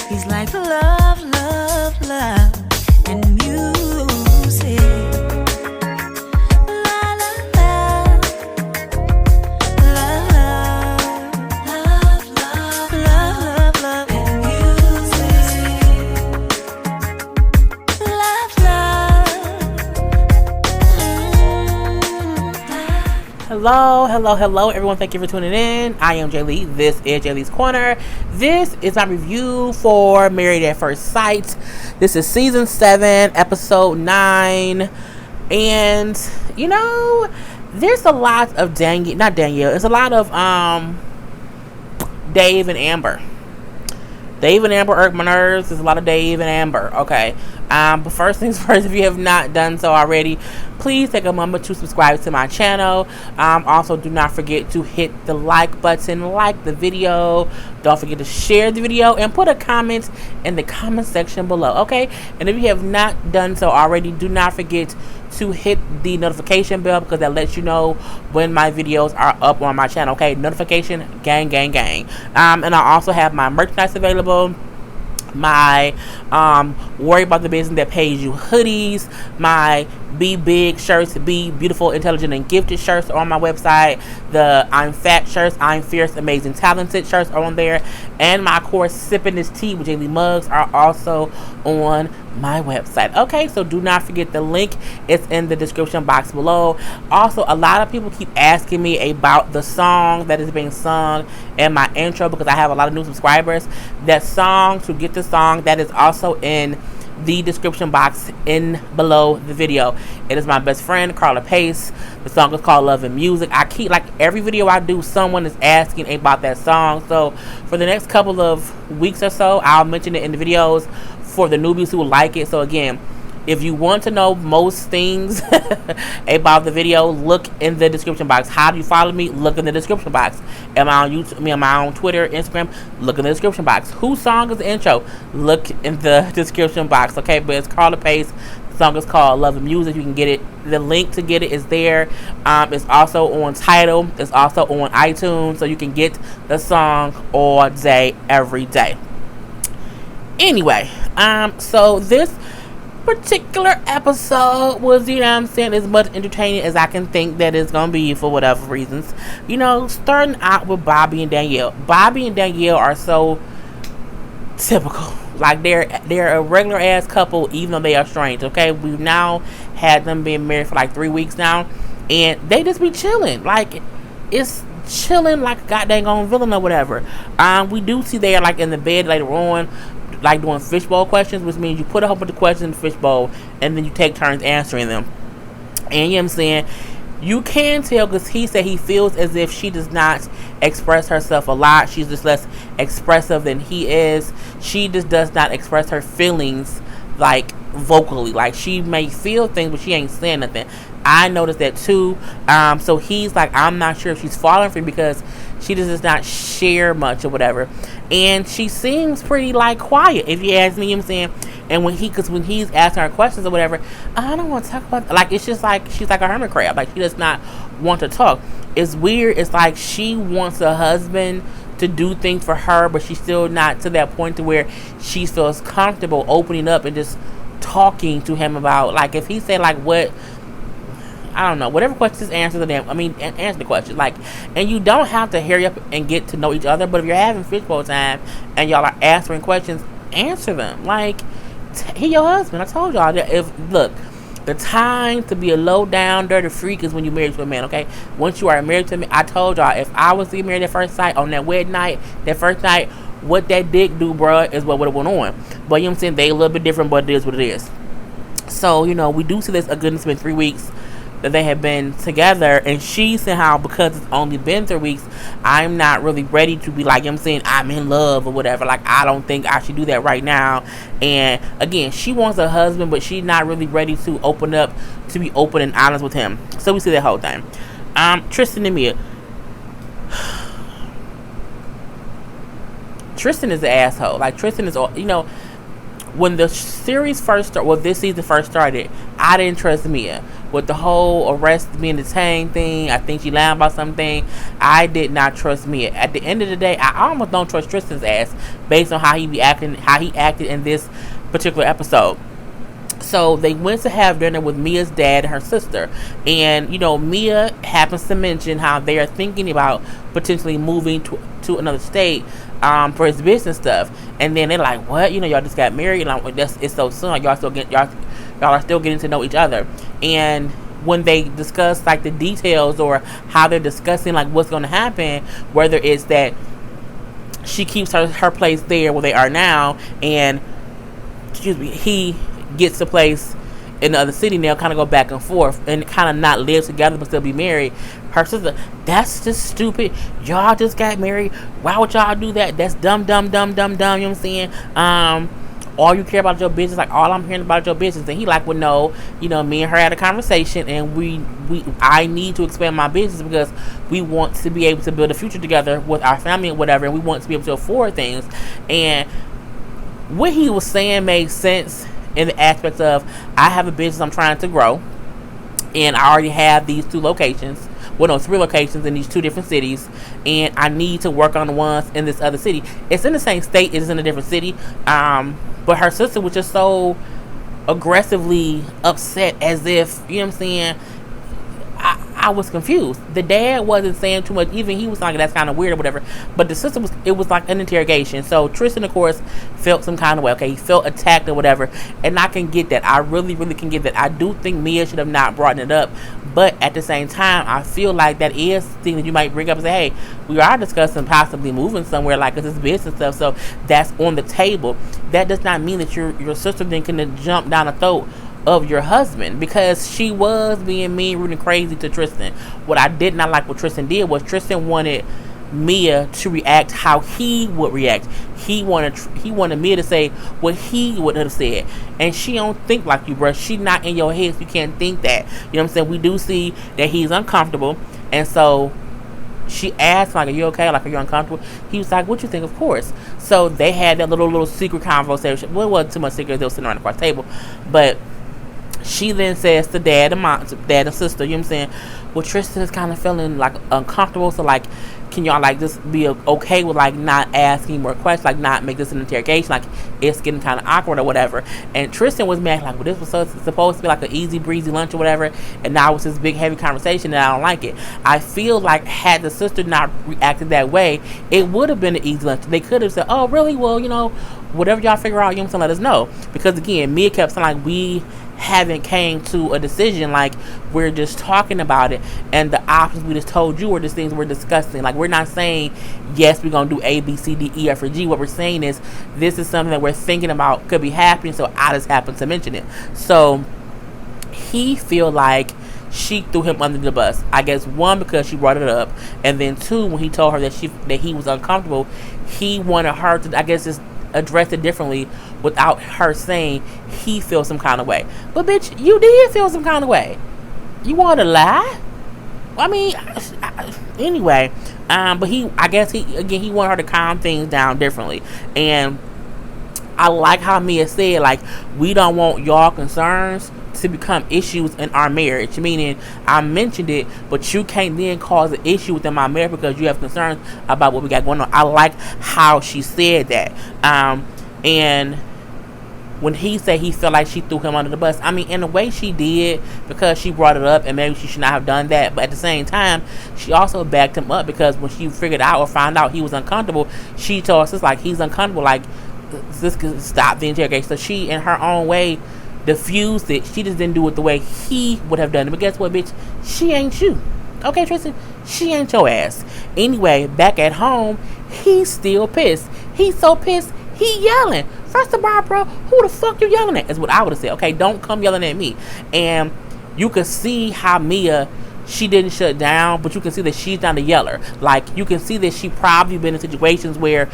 He's like love, love, love, and music. La la la, love, love, love, love, love, and music. Love, Hello, everyone. Thank you for tuning in. I am Jay Lee. This is Jay Lee's Corner. This is my review for Married at First Sight. This is season 7, episode 9. And, you know, there's a lot of it's a lot of Dave and Amber. Dave and Amber irk my nerves. There's a lot of Dave and Amber. Okay. But first things first, if you have not done so already, please take a moment to subscribe to my channel. Also, do not forget to hit the like button, like the video. Don't forget to share the video and put a comment in the comment section below. Okay. And if you have not done so already, do not forget to hit the notification bell because that lets you know when my videos are up on my channel. Okay, notification, gang. And I also have my merchandise available. My worry about the business that pays you hoodies, my Be Big shirts, Be Beautiful, Intelligent, and Gifted shirts are on my website. The I'm Fat shirts, I'm Fierce, Amazing, Talented shirts are on there. And my, of course, Sipping This Tea with Jay Lee mugs are also on my website. Okay, so do not forget the link. It's in the description box below. Also, a lot of people keep asking me about the song that is being sung in my intro because I have a lot of new subscribers. That song, to get the song, that is also in the description box in below the video. It is my best friend, Karla Pace. The song is called Love and Music. I keep, like, every video I do, someone is asking about that song. So for the next couple of weeks or so, I'll mention it in the videos for the newbies who like it. So again, if you want to know most things about the video, look in the description box. How do you follow me? Look in the description box. Am I on YouTube? Am I on Twitter, Instagram? Look in the description box. Whose song is the intro? Look in the description box. Okay, but it's Karla Pace. The song is called Love and Music. You can get it. The link to get it is there. It's also on Tidal. It's also on iTunes. So you can get the song all day, every day. Anyway, so this particular episode was, you know what I'm saying, as much entertaining as I can think that it's gonna be for whatever reasons. You know, starting out with Bobby and Danielle. Bobby and Danielle are so typical. Like, they're a regular ass couple, even though they are strange. Okay, we've now had them being married for like 3 weeks now, and they just be chilling. Like, it's chilling like a goddamn on villain or whatever. We do see they are like in the bed later on, like doing fishbowl questions, which means you put a whole bunch of questions in the fishbowl and then you take turns answering them. And you know what I'm saying, you can tell because he said he feels as if she does not express herself a lot. She's just less expressive than he is. She just does not express her feelings like vocally. Like, she may feel things but she ain't saying nothing. I noticed that too. So he's like, I'm not sure if she's falling for him because she just does not share much or whatever. And she seems pretty, like, quiet, if you ask me, you know what I'm saying? And when he's asking her questions or whatever, I don't want to talk about, like, it's just like, she's like a hermit crab. Like, she does not want to talk. It's weird. It's like she wants a husband to do things for her, but she's still not to that point to where she feels comfortable opening up and just talking to him about, like, if he said, like, what, I don't know, whatever questions, answer the damn, answer the question. Like, and you don't have to hurry up and get to know each other, but if you're having fishbowl time and y'all are answering questions, answer them. Like, he your husband. I told y'all that. Look, the time to be a low down dirty freak is when you're married to a man. Okay, once you are married to me, I told y'all, if I was to get married at first sight on that wedding night, that first night, what that dick do, bruh, is what would have went on. But you know what I'm saying, they a little bit different, but it is what it is. So, you know, we do see this a goodness, been 3 weeks that they have been together, and she said how because it's only been 3 weeks, I'm not really ready to be like, you know what I'm saying, I'm in love or whatever. Like, I don't think I should do that right now. And again, she wants a husband, but she's not really ready to open up, to be open and honest with him. So we see that whole thing. Tristan and Mia. Tristan is an asshole. Like, Tristan is, you know, when the series first started, well, this season first started, I didn't trust Mia. with the whole arrest being detained thing. I think she lied about something. I did not trust Mia. At the end of the day, I almost don't trust Tristan's ass based on how he acted in this particular episode. So they went to have dinner with Mia's dad and her sister. And, Mia happens to mention how they are thinking about potentially moving to another state for his business stuff. And then they're like, what? Y'all just got married. And it's so soon. Y'all are still getting to know each other. And when they discuss like the details or how they're discussing like what's going to happen, whether it's that she keeps her place there where they are now, and he gets a place in the other city, and they'll kind of go back and forth and kind of not live together but still be married. Her sister, that's just stupid. Y'all just got married. Why would y'all do that? That's dumb. You know what I'm saying? All you care about your business, like all I'm hearing about your business. And he like, well, no, me and her had a conversation, and I need to expand my business because we want to be able to build a future together with our family and whatever, and we want to be able to afford things. And what he was saying made sense in the aspect of, I have a business I'm trying to grow, and I already have these 3 locations in these 2 different cities, and I need to work on the ones in this other city. It's in the same state, it's in a different city, but her sister was just so aggressively upset, as if, you know what I'm saying, I was confused. The dad wasn't saying too much. Even he was like, that's kind of weird or whatever. But the sister it was like an interrogation. So Tristan, of course, felt some kind of way. Okay, he felt attacked or whatever. And I can get that. I really, really can get that. I do think Mia should have not brought it up. But at the same time, I feel like that is thing that you might bring up and say, hey, we are discussing possibly moving somewhere, like it's business stuff. So that's on the table. That does not mean that your sister then can jump down the throat of your husband, because she was being mean, rude, and crazy to Tristan. What I did not like what Tristan did was Tristan wanted Mia to react how he would react. He wanted Mia to say what he would have said, and she don't think like you, bruh. She not in your head, so you can't think that. You know what I'm saying? We do see that he's uncomfortable, and so she asked, like, are you okay? Like, are you uncomfortable? He was like, what you think? Of course. So they had that little secret conversation. Well, it wasn't too much secret. They were sitting around the table, but she then says to dad and sister, you know what I'm saying, well, Tristan is kind of feeling like uncomfortable, so like, can y'all like just be okay with like not asking more questions, like not make this an interrogation, like it's getting kind of awkward or whatever. And Tristan was mad, like, well, this was supposed to be like an easy breezy lunch or whatever, and now it's this big heavy conversation, and I don't like it. I feel like had the sister not reacted that way, it would have been an easy lunch. They could have said, oh really, well, whatever y'all figure out, you know what I'm saying, let us know. Because again, Mia kept saying like, we haven't came to a decision, like we're just talking about it, and the options we just told you are just things we're discussing. Like, we're not saying yes, we're gonna do A, B, C, D, E, F, or G. What we're saying is this is something that we're thinking about could be happening, so I just happened to mention it. So he feel like she threw him under the bus. I guess 1, because she brought it up, and then 2, when he told her that he was uncomfortable, he wanted her to, I guess, just address it differently without her saying he feels some kind of way. But bitch, you did feel some kind of way. You want to lie? I mean, anyway. But I guess he wanted her to calm things down differently. And I like how Mia said, like, we don't want y'all concerns to become issues in our marriage. Meaning, I mentioned it, but you can't then cause an issue within my marriage because you have concerns about what we got going on. I like how she said that. And when he said he felt like she threw him under the bus, I mean, in a way she did, because she brought it up, and maybe she should not have done that. But at the same time, she also backed him up, because when she figured out or found out he was uncomfortable, she told us, like, he's uncomfortable, like, this could stop the interrogation. So she, in her own way, diffused it. She just didn't do it the way he would have done it. But guess what, bitch? She ain't you. Okay, Tristan? She ain't your ass. Anyway, back at home, he's still pissed. He's so pissed, he yelling. First of all, bro, who the fuck you yelling at? Is what I would have said. Okay, don't come yelling at me. And you could see how Mia, she didn't shut down, but you can see that she's not a yeller. Like, you can see that she probably been in situations where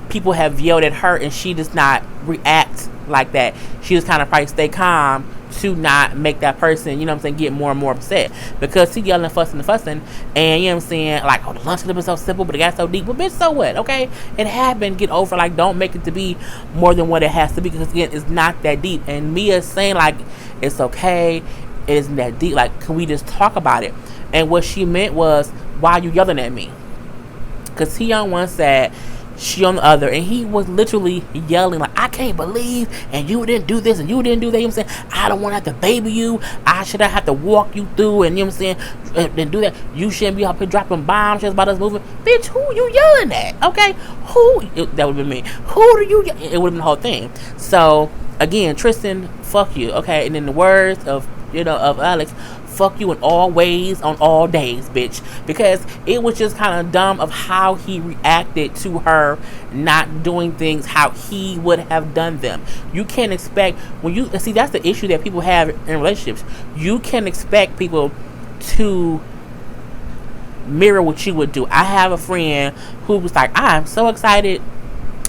people have yelled at her and she does not react like that. She just kind of probably stay calm to not make that person, you know what I'm saying, get more and more upset. Because he yelling, fussing, and you know what I'm saying, like, oh, the lunch could have been so simple, but it got so deep. But bitch, so what? Okay, it happened. Get over. Like, don't make it to be more than what it has to be, because again, it's not that deep. And Mia's saying like, it's okay. it isn't that deep. Like, can we just talk about it? And what she meant was, why are you yelling at me? Because he on one side, she on the other, and he was literally yelling like, I can't believe, and you didn't do this, and you didn't do that. You know what I'm saying? I don't want to have to baby you. I should have to walk you through, and you know what I'm saying? And do that. You shouldn't be up here dropping bombs just about us moving. Bitch, who you yelling at? Okay, that would have been me. Who do you? It would have been the whole thing. So again, Tristan, fuck you. Okay, and in the words of of Alex, fuck you in all ways on all days, bitch. Because it was just kind of dumb of how he reacted to her not doing things how he would have done them. You can't expect, when you see, that's the issue that people have in relationships. You can expect people to mirror what you would do. I have a friend who was like, I'm so excited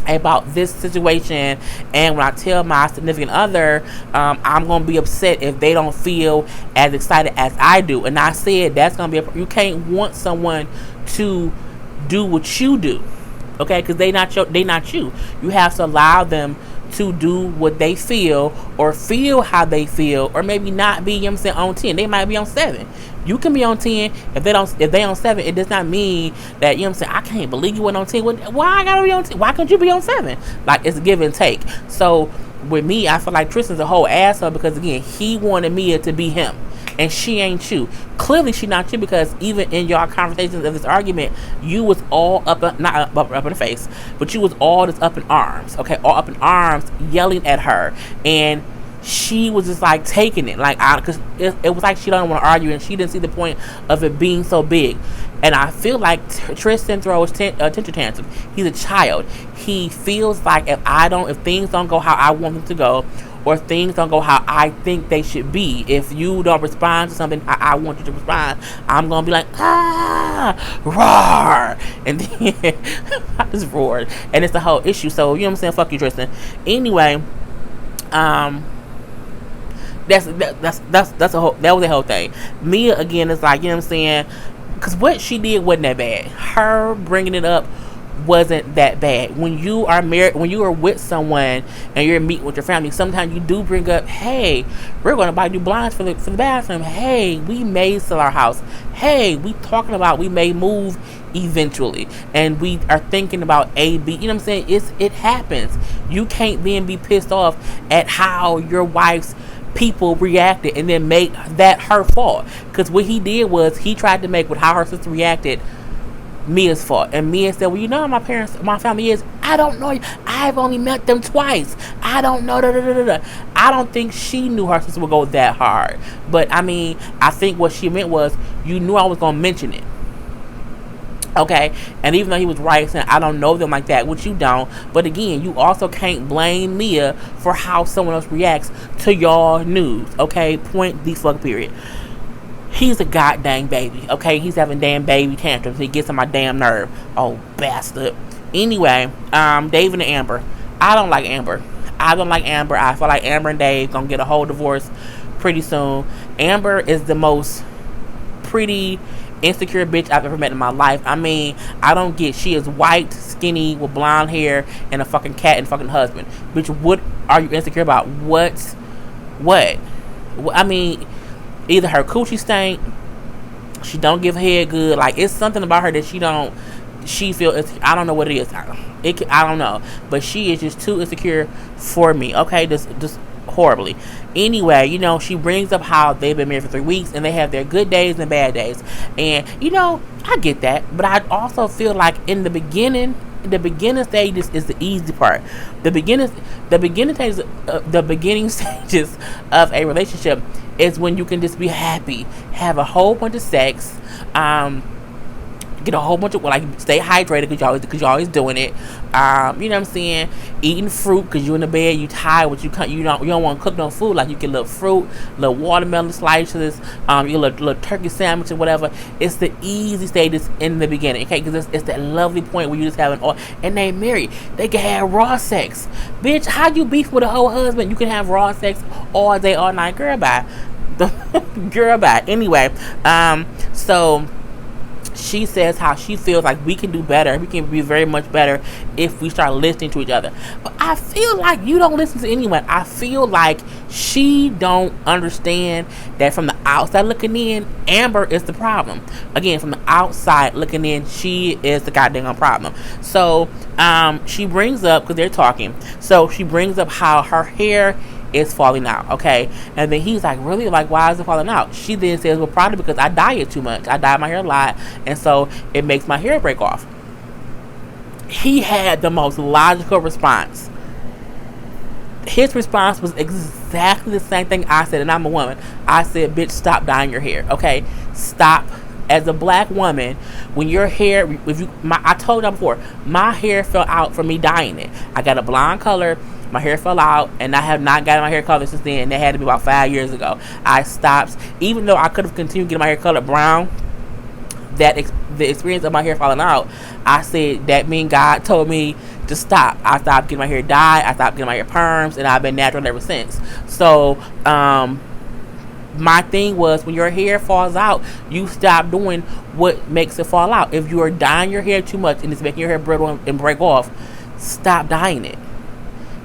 about this situation, and when I tell my significant other, I'm gonna be upset if they don't feel as excited as I do. And I said that's gonna be you can't want someone to do what you do, okay? Because they not you. You have to allow them to do what they feel, or feel how they feel, or maybe not be, on 10. They might be on 7. You can be on 10. If they on 7, it does not mean that, I can't believe you went on 10. Why I gotta be on 10? Why couldn't you be on 7? Like, it's a give and take. So with me, I feel like Tristan's a whole asshole, because again, he wanted Mia to be him, and she ain't you. Clearly she not you, because even in y'all conversations of this argument, you was all not up in the face, but you was all just up in arms, okay? All up in arms, yelling at her, and she was just like taking it, like, because it was like she don't want to argue, and she didn't see the point of it being so big. And I feel like Tristan throws temper tantrums. He's a child. He feels like if things don't go how I want them to go, or things don't go how I think they should be, if you don't respond to something I want you to respond, I'm gonna be like, roar, and then I just roared, and it's the whole issue. So fuck you, Tristan. Anyway, that was the whole thing. Mia again is like, because what she did wasn't that bad. Her bringing it up wasn't that bad. When you are married, when you are with someone and you're meeting with your family, sometimes you do bring up, hey, we're going to buy new blinds for the bathroom. Hey, we may sell our house. Hey, we talking about we may move eventually, and we are thinking about A, B. It happens. You can't then be pissed off at how your wife's people reacted and then make that her fault. Because what he did was he tried to make how her sister reacted Mia's fault. And Mia said, well, my family is, I don't know, I've only met them twice, I don't know, I don't think she knew her sister would go that hard. But I think what she meant was, you knew I was going to mention it. Okay, and even though he was right saying I don't know them like that, which you don't, but again, you also can't blame Mia for how someone else reacts to y'all news. Okay, point the fuck period. He's a goddamn baby. Okay, he's having damn baby tantrums. He gets on my damn nerve. Oh, bastard. Anyway, Dave and Amber. I don't like Amber. I feel like Amber and Dave gonna get a whole divorce pretty soon. Amber is the most pretty insecure bitch I've ever met in my life. I don't get, she is white, skinny, with blonde hair, and a fucking cat and fucking husband. Bitch, what are you insecure about? What? Either her coochie stank, she don't give head good, like, it's something about her that she feels, I don't know what it is. I don't know, but she is just too insecure for me. Okay, just horribly. Anyway, she brings up how they've been married for 3 weeks and they have their good days and bad days, and I get that, but I also feel like in the beginning stages is the easy part. The beginning stages of a relationship is when you can just be happy, have a whole bunch of sex, get a whole bunch of, stay hydrated because you're always doing it. Eating fruit because you're in the bed, you tired, but you don't want to cook no food. Like, you get a little fruit, little watermelon slices, your little turkey sandwich or whatever. It's the easy stages in the beginning, okay? Because it's that lovely point where you just have and they married, they can have raw sex. Bitch, how you beef with a whole husband? You can have raw sex all day, all night. Girl, bye. Girl, bye. Anyway, so she says how she feels like we can do better. We can be very much better if we start listening to each other. But I feel like you don't listen to anyone. I feel like She don't understand that from the outside looking in, Amber is the problem. Again, from the outside looking in, she is the goddamn problem. So she brings up, because they're talking, so she brings up how her hair is falling out, okay? And then he's like, really? Like, why is it falling out? She then says, well, probably because I dye it too much. I dye my hair a lot, and so it makes my hair break off. He had the most logical response. His response was exactly the same thing I said, and I'm a woman. I said, bitch, stop dyeing your hair, okay? Stop. As a black woman, when your hair, I told you before, my hair fell out from me dyeing it. I got a blonde color. My hair fell out, and I have not gotten my hair colored since then. That had to be about 5 years ago. I stopped, even though I could have continued getting my hair colored brown. The experience of my hair falling out, I said that mean God told me to stop. I stopped getting my hair dyed. I stopped getting my hair perms, and I've been natural ever since. So, my thing was, when your hair falls out, you stop doing what makes it fall out. If you are dyeing your hair too much and it's making your hair brittle and break off, stop dyeing it.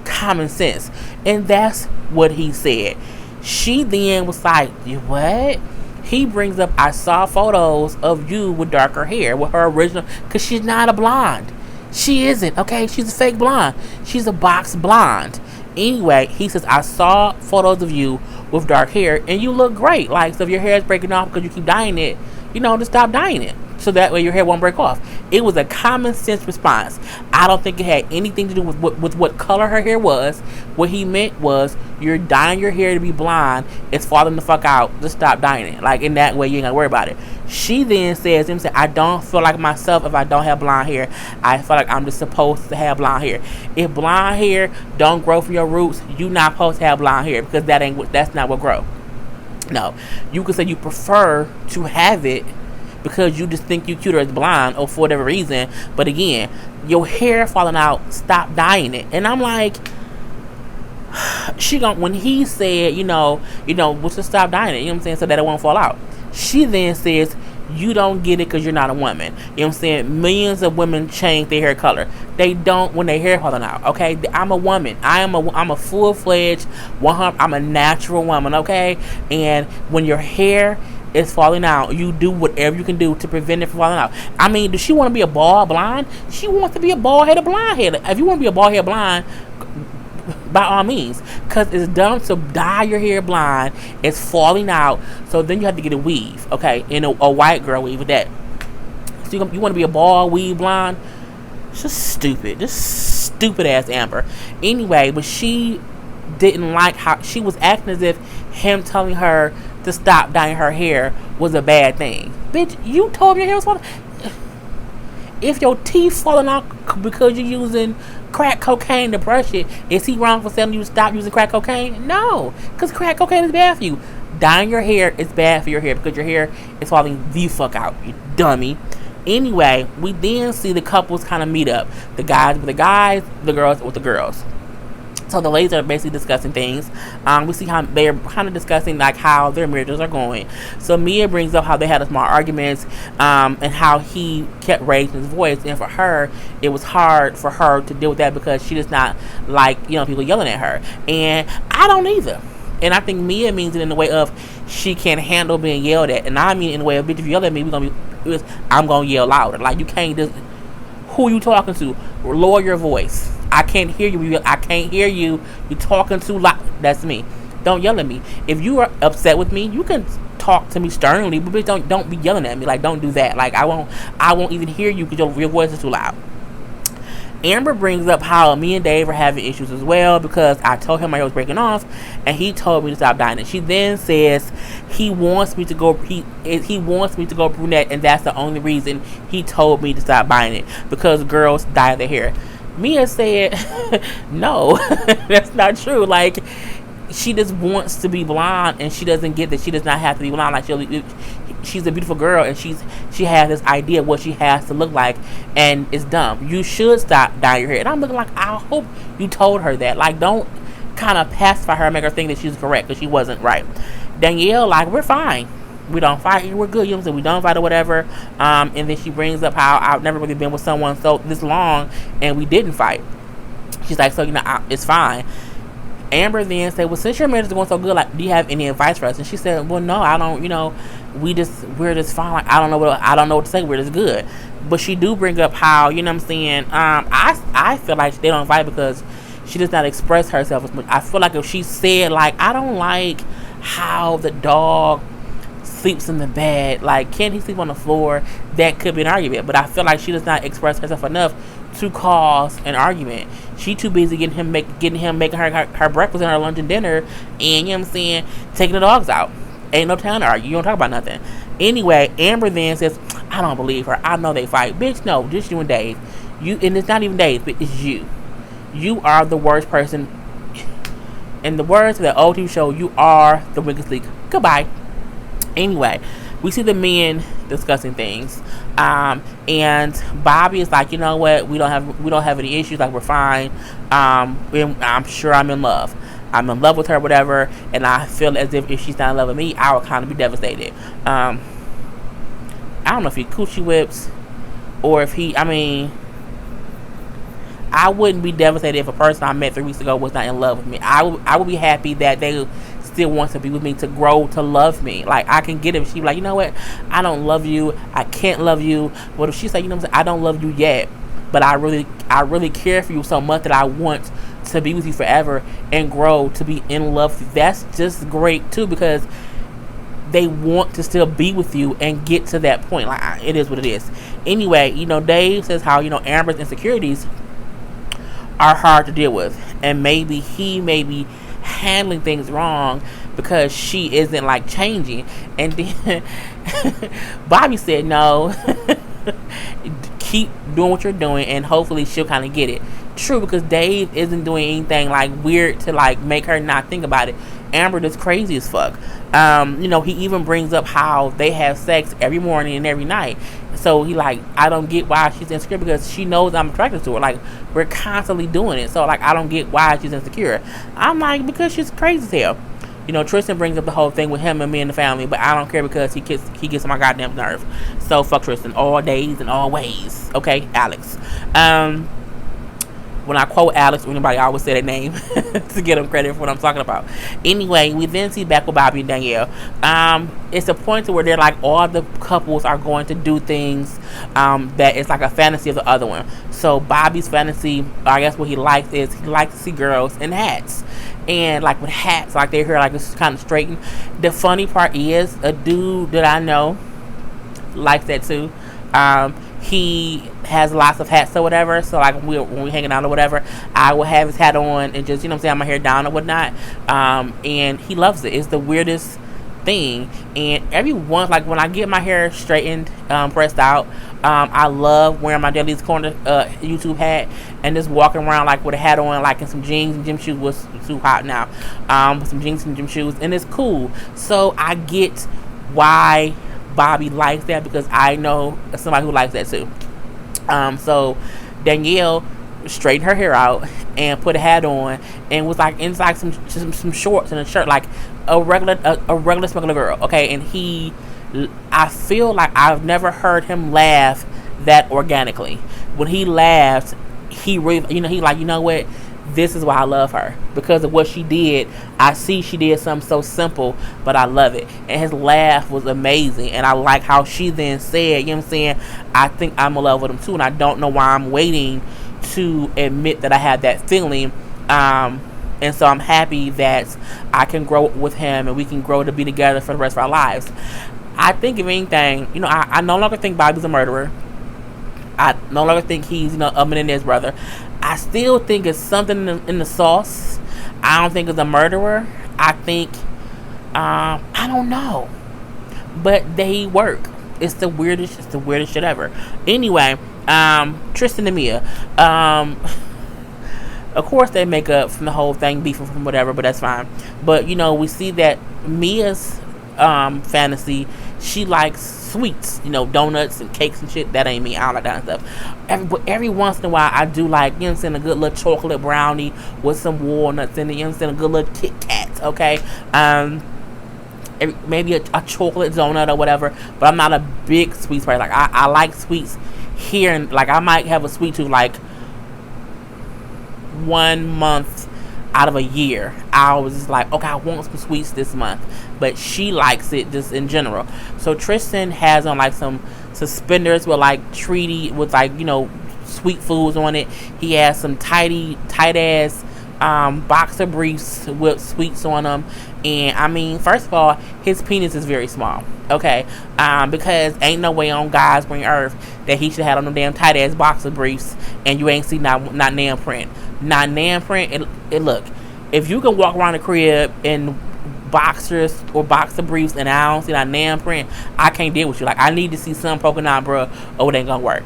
Common sense. And that's what he said. She then was like, you what? He brings up, I saw photos of you with darker hair, with her original, because she's not a blonde. She isn't, okay? She's a fake blonde. She's a box blonde. Anyway, he says, I saw photos of you with dark hair, and you look great. Like, so if your hair is breaking off because you keep dyeing it, just stop dyeing it, so that way your hair won't break off. It was a common sense response. I don't think it had anything to do with what color her hair was. What he meant was, you're dyeing your hair to be blonde. It's falling the fuck out. Just stop dyeing it. Like, in that way, you ain't gotta worry about it. She then says, I don't feel like myself if I don't have blonde hair. I feel like I'm just supposed to have blonde hair. If blonde hair don't grow from your roots, you not supposed to have blonde hair, because that's not what grow. No, you could say you prefer to have it because you just think you cuter as blonde or for whatever reason. But again, your hair falling out, stop dyeing it. And I'm like, when he said, we'll just stop dyeing it, you know what I'm saying, so that it won't fall out. She then says, you don't get it because you're not a woman. You know what I'm saying? Millions of women change their hair color. They don't when their hair falling out, okay? I'm a woman. I'm a full-fledged 100. I'm a natural woman, okay? And when your hair is falling out, you do whatever you can do to prevent it from falling out. I mean, does she want to be a bald blonde? She wants to be a bald-headed blonde head. If you want to be a bald-headed blonde, by all means, because it's dumb to dye your hair blonde. It's falling out, so then you have to get a weave, okay, and a white girl weave with that. So you want to be a bald weave blonde? It's just stupid ass Amber. Anyway, but she didn't like how she was acting as if him telling her to stop dyeing her hair was a bad thing. Bitch, you told me your hair was falling. If your teeth falling out because you're using crack cocaine to brush it, is he wrong for telling you to stop using crack cocaine? No, because crack cocaine is bad for you. Dyeing your hair is bad for your hair because your hair is falling the fuck out, you dummy. Anyway, we then see the couples kind of meet up. The guys with the guys, the girls with the girls. So the ladies are basically discussing things. We see how they're kind of discussing like how their marriages are going. So Mia brings up how they had a small arguments, and how he kept raising his voice. And for her, it was hard for her to deal with that because she does not like people yelling at her, and I don't either. And I think Mia means it in the way of she can't handle being yelled at, and I mean in the way of, bitch, if you yell at me, I'm gonna yell louder. Like, you can't just, who you talking to? Lower your voice. I can't hear you. I can't hear you. You're talking too loud. That's me. Don't yell at me. If you are upset with me, you can talk to me sternly, but bitch, don't be yelling at me. Like, don't do that. Like, I won't even hear you because your voice is too loud. Amber brings up how me and Dave are having issues as well because I told him my hair was breaking off, and he told me to stop dyeing it. She then says he wants me to go. He wants me to go brunette, and that's the only reason he told me to stop buying it, because girls dye their hair. Mia said, no, that's not true. Like, she just wants to be blonde, and she doesn't get that she does not have to be blonde. Like, she's a beautiful girl, and she has this idea of what she has to look like, and it's dumb. You should stop dyeing your hair. And I'm looking like, I hope you told her that. Like, don't kind of pacify her and make her think that she's correct, because she wasn't right. Danielle, like, we're fine. We don't fight. We're good. You know what I'm saying? We don't fight or whatever. And then she brings up how I've never really been with someone so this long, and we didn't fight. She's like, so, it's fine. Amber then said, well, since your marriage is going so good, like, do you have any advice for us? And she said, well, no, I don't, we're just fine. Like, I don't know what to say. We're just good. But she do bring up how, you know what I'm saying, I feel like they don't fight because she does not express herself as much. I feel like if she said, like, I don't like how the dog sleeps in the bed, like, can he sleep on the floor, that could be an argument. But I feel like she does not express herself enough to cause an argument. She too busy getting him making her breakfast and her lunch and dinner, and, you know what I'm saying, taking the dogs out. Ain't no time to argue. You don't talk about nothing. Anyway, Amber then says, I don't believe her. I know they fight. Bitch, no, just you and Dave. And it's not even Dave, but it's you. You are the worst person. In the words of the old TV show, you are the weakest link. Goodbye. Anyway, we see the men discussing things, and Bobby is like, you know what, we don't have any issues, like, we're fine. I'm sure I'm in love with her, whatever, and I feel as if she's not in love with me, I would kind of be devastated. I don't know if he coochie whips or if I wouldn't be devastated if a person I met 3 weeks ago was not in love with me. I would be happy that they still wants to be with me, to grow, to love me. Like, I can get it if she be like, you know what, I don't love you, I can't love you. But if she say, you know what I'm saying, I don't love you yet, but I really care for you so much that I want to be with you forever and grow to be in love with you, that's just great too, because they want to still be with you and get to that point. Like, it is what it is. Anyway, Dave says how, Amber's insecurities are hard to deal with, and maybe he may be handling things wrong because she isn't, like, changing. And then Bobby said, no, keep doing what you're doing and hopefully she'll kind of get it. True, because Dave isn't doing anything, like, weird to, like, make her not think about it. Amber is crazy as fuck. He even brings up how they have sex every morning and every night. So he, like, I don't get why she's insecure, because she knows I'm attracted to her. Like, we're constantly doing it. So, like, I don't get why she's insecure. I'm like, because she's crazy as hell. Tristan brings up the whole thing with him and me and the family, but I don't care because he gets on my goddamn nerve. So fuck Tristan all days and all ways. Okay, Alex. When I quote Alex or anybody, I always say their name to get them credit for what I'm talking about. Anyway, we then see back with Bobby and Danielle. It's a point to where they're like, all the couples are going to do things that is like a fantasy of the other one. So Bobby's fantasy, I guess what he likes is, he likes to see girls in hats. And like with hats, like their hair like it's kind of straightened. The funny part is, a dude that I know likes that too. He has lots of hats or whatever, so like when we hanging out or whatever, I will have his hat on and just, have my hair down or whatnot, and he loves it. It's the weirdest thing. And every once, like when I get my hair straightened, pressed out, I love wearing my Daily's Corner YouTube hat and just walking around like with a hat on, like in some jeans and gym shoes. Was too hot now, with some jeans and gym shoes, and it's cool. So I get why Bobby likes that, because I know somebody who likes that too. So Danielle straightened her hair out and put a hat on and was like inside some shorts and a shirt, like a regular smuggler girl. Okay, and I feel like I've never heard him laugh that organically. When he laughed, he really, he like, you know what? This is why I love her, because of what she did. I see she did something so simple, but I love it. And his laugh was amazing. And I like how she then said, I think I'm in love with him too. And I don't know why I'm waiting to admit that I had that feeling. And so I'm happy that I can grow with him and we can grow to be together for the rest of our lives. I think, if anything, I no longer think Bobby's a murderer. I no longer think he's, a Menendez brother. I still think it's something in the sauce. I don't think it's a murderer. I think, I don't know. But they work. It's the weirdest shit ever. Anyway, Tristan and Mia. Of course they make up from the whole thing, beefing from whatever, but that's fine. But, we see that Mia's fantasy, she likes sweets, donuts and cakes and shit. That ain't me. I don't like that stuff. Every once in a while, I do like, a good little chocolate brownie with some walnuts in it. A good little Kit Kat. Okay, maybe a chocolate donut or whatever. But I'm not a big sweets person. Like I like sweets here, and like I might have a sweet tooth like 1 month out of a year. I was just like, okay, I want some sweets this month, but she likes it just in general. So Tristan has on like some suspenders with like treaty with like, you know, sweet foods on it. He has some tight ass boxer briefs with sweets on them. And I mean, first of all, his penis is very small, okay? Because ain't no way on God's green earth that he should have on them damn tight ass boxer briefs and you ain't see not nan print. Not nan print. It look, if you can walk around the crib in boxers or boxer briefs and I don't see that nan print, I can't deal with you. Like, I need to see some poking out, bro, or it ain't gonna work.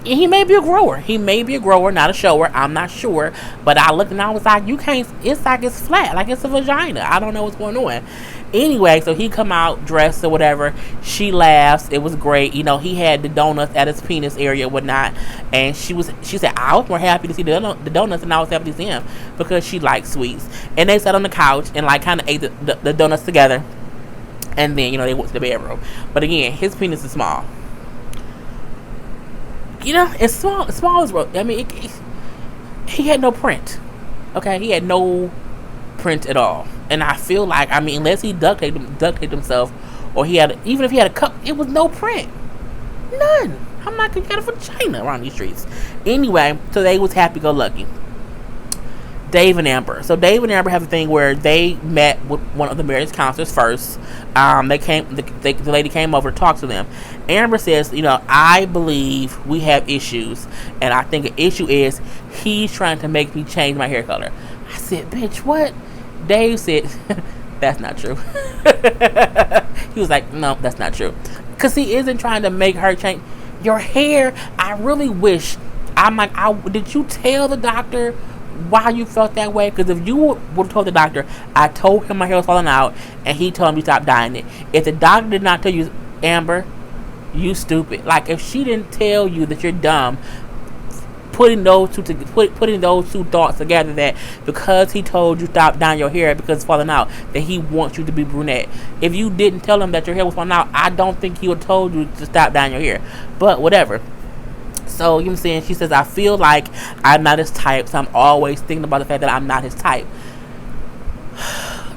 He may be a grower. He may be a grower, not a shower. I'm not sure. But I looked and I was like, you can't, it's like it's flat. Like it's a vagina. I don't know what's going on. Anyway, so he come out dressed or whatever. She laughs. It was great. You know, he had the donuts at his penis area and whatnot. And she said, I was more happy to see the donuts than I was happy to see him because she likes sweets. And they sat on the couch and like kind of ate the donuts together. And then, you know, they went to the bedroom. But again, his penis is small. You know, it's small. It's small as well. I mean, he had no print. Okay, he had no print at all. And I feel like, I mean, unless he duct taped himself, or even if he had a cup, it was no print. None. I'm not gonna get a vagina around these streets. Anyway, so they was happy-go-lucky. Dave and Amber. So Dave and Amber have a thing where they met with one of the marriage counselors first. The lady came over to talk to them. Amber says, you know, I believe we have issues, and I think an issue is he's trying to make me change my hair color. I said, bitch, what? Dave said, that's not true. He was like, no, that's not true. Because he isn't trying to make her change your hair. I really wish. I'm like, did you tell the doctor why you felt that way? Because if you would have told the doctor, I told him my hair was falling out, and he told me to stop dyeing it. If the doctor did not tell you, Amber, you stupid. Like, if she didn't tell you that you're dumb, putting those two thoughts together, that because he told you stop dyeing your hair because it's falling out, that he wants you to be brunette. If you didn't tell him that your hair was falling out, I don't think he would have told you to stop dyeing your hair. But whatever. So, you know what I'm saying? She says, I feel like I'm not his type, so I'm always thinking about the fact that I'm not his type.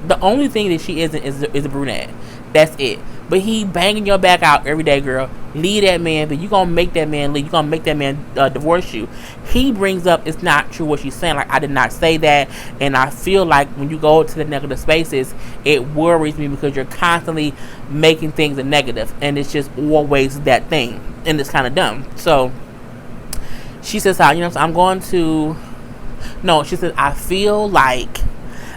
The only thing that she isn't is a brunette. That's it. But he banging your back out every day, girl. Leave that man, but you gonna make that man leave. You gonna make that man divorce you. He brings up it's not true what she's saying. Like, I did not say that. And I feel like when you go to the negative spaces, it worries me because you're constantly making things a negative. And it's just always that thing. And it's kind of dumb. So she says, you know, I'm going to... No, she says, I feel like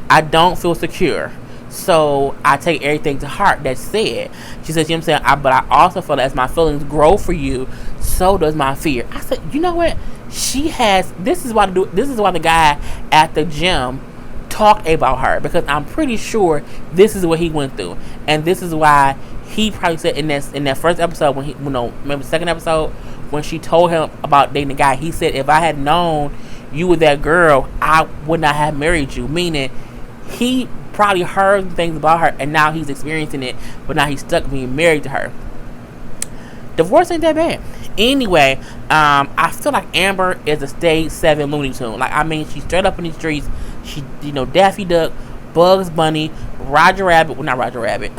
I don't feel secure. So I take everything to heart that's said. She says, you know what I'm saying? But I also feel that as my feelings grow for you, so does my fear. I said, you know what? She has... This is why the guy at the gym talked about her. Because I'm pretty sure this is what he went through. And this is why he probably said in that first episode, when he... remember the second episode? When she told him about dating the guy, he said, if I had known you were that girl, I would not have married you. Meaning, he probably heard things about her, and now he's experiencing it, but now he's stuck being married to her. Divorce ain't that bad. Anyway, I feel like Amber is a stage 7 Looney Tune. Like, I mean, she's straight up in the streets. She, you know, Daffy Duck, Bugs Bunny, Roger Rabbit. Well, not Roger Rabbit.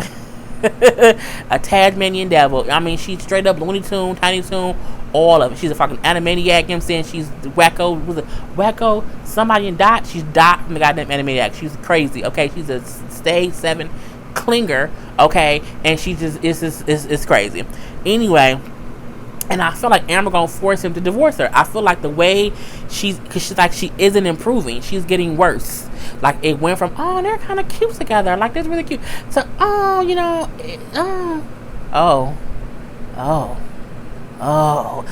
A Tasmanian devil. I mean, she's straight up Looney Tune, Tiny Toon, all of it. She's a fucking animaniac. You know what I'm saying? She's wacko. Was it wacko? Somebody in Dot. She's Dot from the goddamn animaniac. She's crazy. Okay, she's a stage 7 clinger. Okay, and she just is crazy. Anyway. And I feel like Amber gonna force him to divorce her. I feel like the way because she's like, she isn't improving. She's getting worse. Like, it went from, oh, they're kind of cute together. Like, that's really cute. To, oh, you know,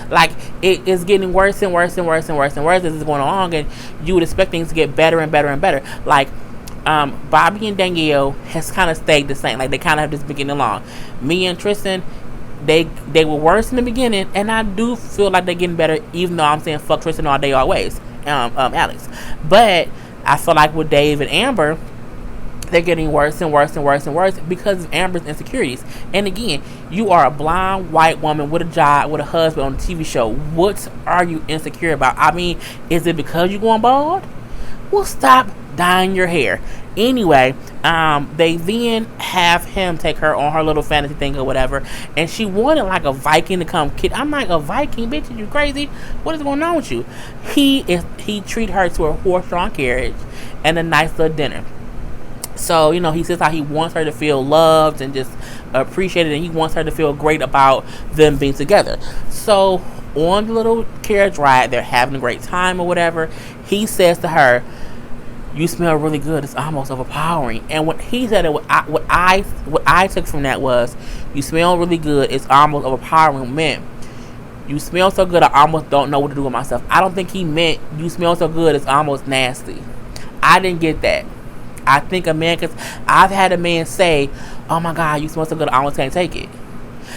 like, it is getting worse and worse and worse and worse and worse as it's going along. And you would expect things to get better and better and better. Like, Bobby and Danielle has kind of stayed the same. Like, they kind of have just been getting along. Me and Tristan, they were worse in the beginning, and I do feel like they're getting better, even though I'm saying fuck Tristan all day, always, Alex. But I feel like with Dave and Amber, they're getting worse and worse and worse and worse because of Amber's insecurities. And again, you are a blonde white woman with a job, with a husband on a TV show. What are you insecure about? I mean, is it because you're going bald? Well, stop dyeing your hair. Anyway, they then have him take her on her little fantasy thing or whatever, and she wanted like a Viking to come kid. I'm like, a Viking, bitch? You crazy? What is going on with you? He treat her to a horse-drawn carriage and a nice little dinner. So, you know, he says how he wants her to feel loved and just appreciated, and he wants her to feel great about them being together. So, on the little carriage ride, they're having a great time or whatever. He says to her, "You smell really good. It's almost overpowering." And what he said, what I took from that was, "You smell really good. It's almost overpowering." Meant, "You smell so good, I almost don't know what to do with myself." I don't think he meant, "You smell so good, it's almost nasty." I didn't get that. I think a man, because I've had a man say, "Oh my God, you smell so good, I almost can't take it."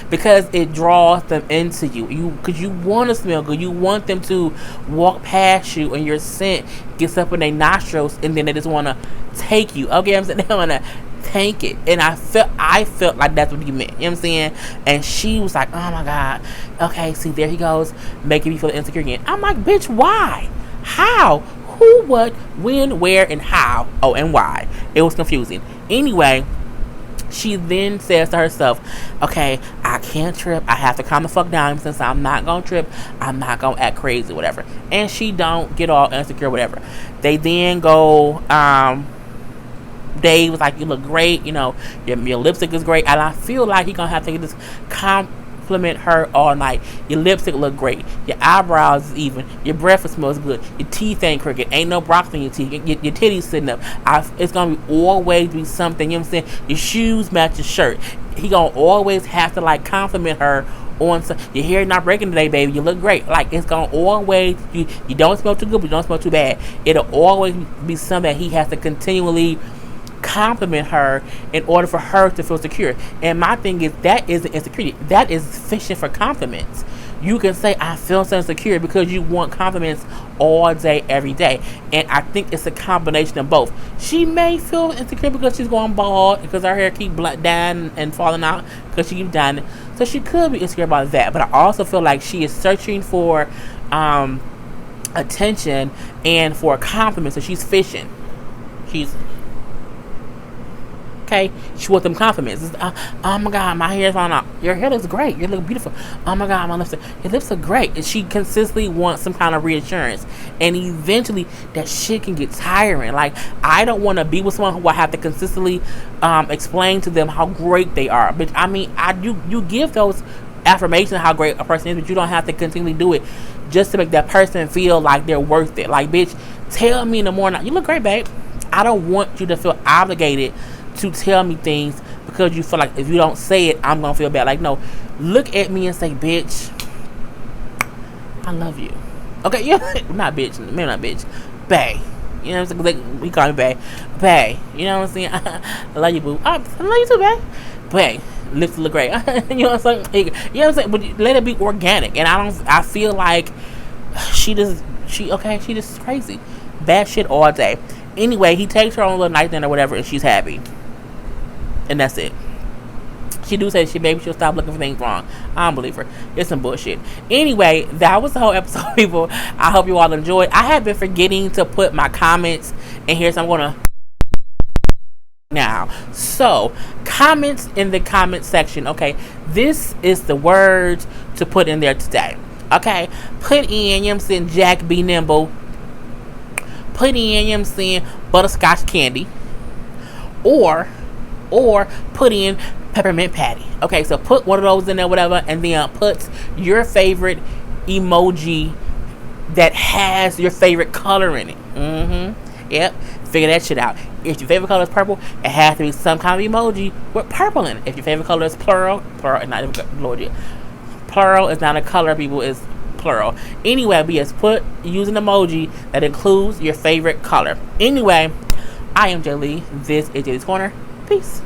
Because it draws them into you. Because you want to smell good. You want them to walk past you and your scent gets up in their nostrils, and then they just want to take you. Okay, I'm saying, they want to take it. And I felt like that's what he meant. You know what I'm saying? And she was like, "Oh my God. Okay, see, there he goes, making me feel insecure again." I'm like, bitch, why? How? Who, what, when, where, and how? Oh, and why? It was confusing. Anyway, she then says to herself, "Okay, I can't trip. I have to calm the fuck down. Since I'm not gonna trip, I'm not gonna act crazy, whatever." And she don't get all insecure, whatever. They then go, Dave was like, "You look great, you know, your lipstick is great." And I feel like he's gonna have to just compliment her all night. "Your lipstick look great. Your eyebrows is even. Your breath smells good. Your teeth ain't crooked. Ain't no broccoli in your teeth. Your titties sitting up. It's gonna be always be something." You know what I'm saying? Your shoes match your shirt. He gonna always have to like compliment her on some, "Your hair not breaking today, baby. You look great." Like, it's gonna always, you don't smell too good, but you don't smell too bad. It'll always be something that he has to continually compliment her in order for her to feel secure. And my thing is, that isn't insecurity. That is fishing for compliments. You can say, "I feel so insecure," because you want compliments all day, every day. And I think it's a combination of both. She may feel insecure because she's going bald, because her hair keep dying and falling out because she keeps dying. So she could be insecure about that. But I also feel like she is searching for attention and for a compliment. So she's fishing. Okay, she wants them compliments. "Oh my God, my hair's falling out. Your hair looks great. You look beautiful. Oh my God, my lips, your lips look great." And she consistently wants some kind of reassurance. And eventually, that shit can get tiring. Like, I don't want to be with someone who I have to consistently explain to them how great they are. But I mean, you give those affirmations of how great a person is, but you don't have to continually do it just to make that person feel like they're worth it. Like, bitch, tell me in the morning, "You look great, babe." I don't want you to feel obligated to tell me things because you feel like if you don't say it, I'm gonna feel bad. Like, no, look at me and say, "Bitch, I love you." Okay, yeah, not bitch, maybe not bitch, bae. You know what I'm saying? Like, we call me bae, bae. You know what I'm saying? "I love you, boo." "I love you too, bae." "Bae, lips look great." You know what I'm saying? You know what I'm saying? But let it be organic. And I feel like she just crazy, bad shit all day. Anyway, he takes her on a little night dinner or whatever, and she's happy. And that's it. She do say maybe she'll stop looking for things wrong. I don't believe her. It's some bullshit. Anyway, that was the whole episode, people. I hope you all enjoyed. I have been forgetting to put my comments in here, so I'm gonna now. So, comments in the comment section. Okay, this is the words to put in there today. Okay, put in, you know what I'm saying, "Jack be nimble." Put in, you know what I'm saying, "butterscotch candy." Or put in "peppermint patty." Okay, so put one of those in there, whatever, and then put your favorite emoji that has your favorite color in it. Yep, figure that shit out. If your favorite color is purple, it has to be some kind of emoji with purple in it. If your favorite color is plural is not even plural is not a color, people, is plural. Anyway, but yes, use an emoji that includes your favorite color. Anyway, I am J Lee. This is Jaylee's Corner. Peace.